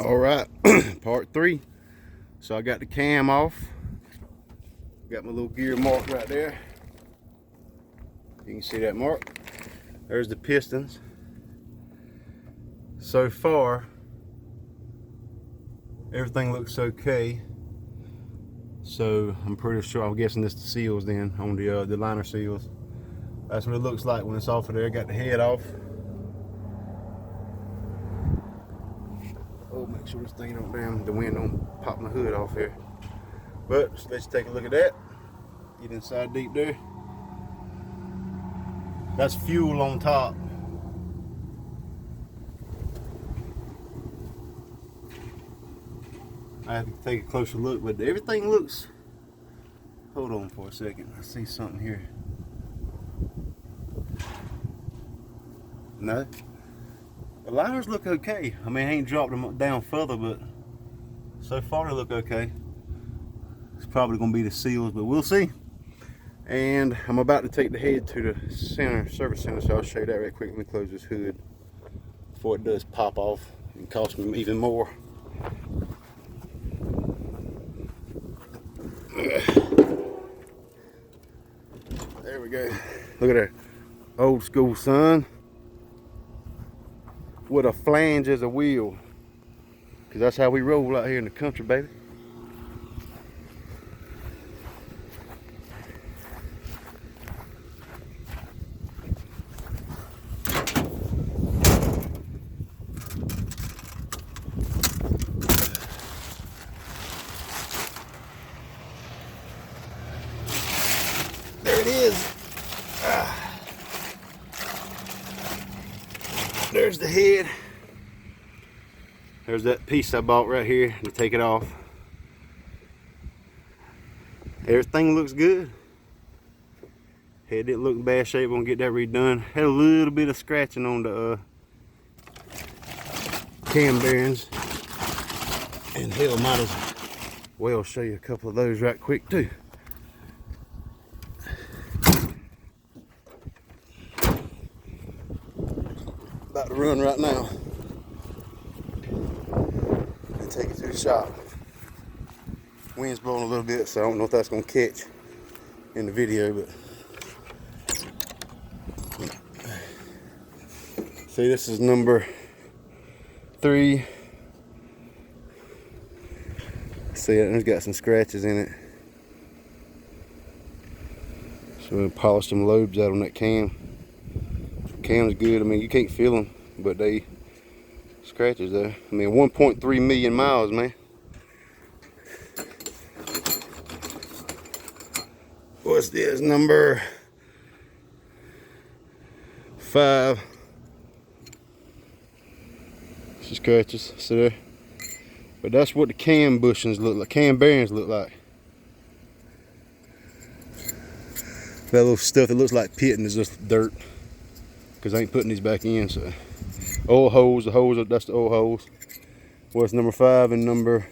All right, part 3. So I got the cam off. Got my little gear mark right there. You can see that mark. There's the pistons. So far, everything looks okay. So I'm pretty sure, I'm guessing this the seals then, on the liner seals. That's what it looks like when it's off of there. Got the head off. Oh, make sure this thing don't the wind don't pop my hood off here. But let's take a look at that. Get inside deep there. That's fuel on top. I have to take a closer look, but everything looks, hold on for a second. I see something here. No, the liners look okay. I mean, I ain't dropped them down further, but so far they look okay. It's probably gonna be the seals, but we'll see. And I'm about to take the head to the service center, so I'll show you that right quick. Let me close this hood before it does pop off and cost me even more. There we go. Look at that. Old school, son. With a flange as a wheel. Because that's how we roll out here in the country, baby. There it is. There's the head. There's that piece I bought right here to take it off. Everything looks good. Head didn't look in bad shape. We're gonna get that redone. Had a little bit of scratching on the cam bearings. And hell, might as well show you a couple of those right quick too. About to run right now and take it to the shop. Wind's blowing a little bit, so I don't know if that's gonna catch in the video, but see, this is number 3. See, it's got some scratches in it. So we'll polish some lobes out on that cam. Cam's good. I mean, you can't feel them, but they scratches there. I mean, 1.3 million miles, man. What's this? Number 5. She scratches, see there? But that's what the cam bushings look like. Cam bearings look like. That little stuff that looks like pitting is just dirt. Because I ain't putting these back in, so. Oil holes, that's the oil holes. What's number 5 and number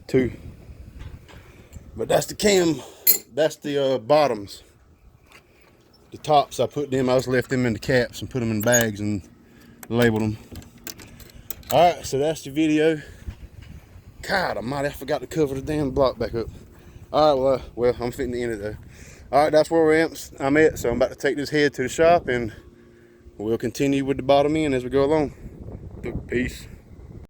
2. But that's the cam, that's the bottoms. The tops, I just left them in the caps and put them in bags and labeled them. All right, so that's the video. God almighty, I forgot to cover the damn block back up. All right, well, I'm fitting to end it though. All right, that's where I'm at. So I'm about to take this head to the shop and we'll continue with the bottom end as we go along. Peace.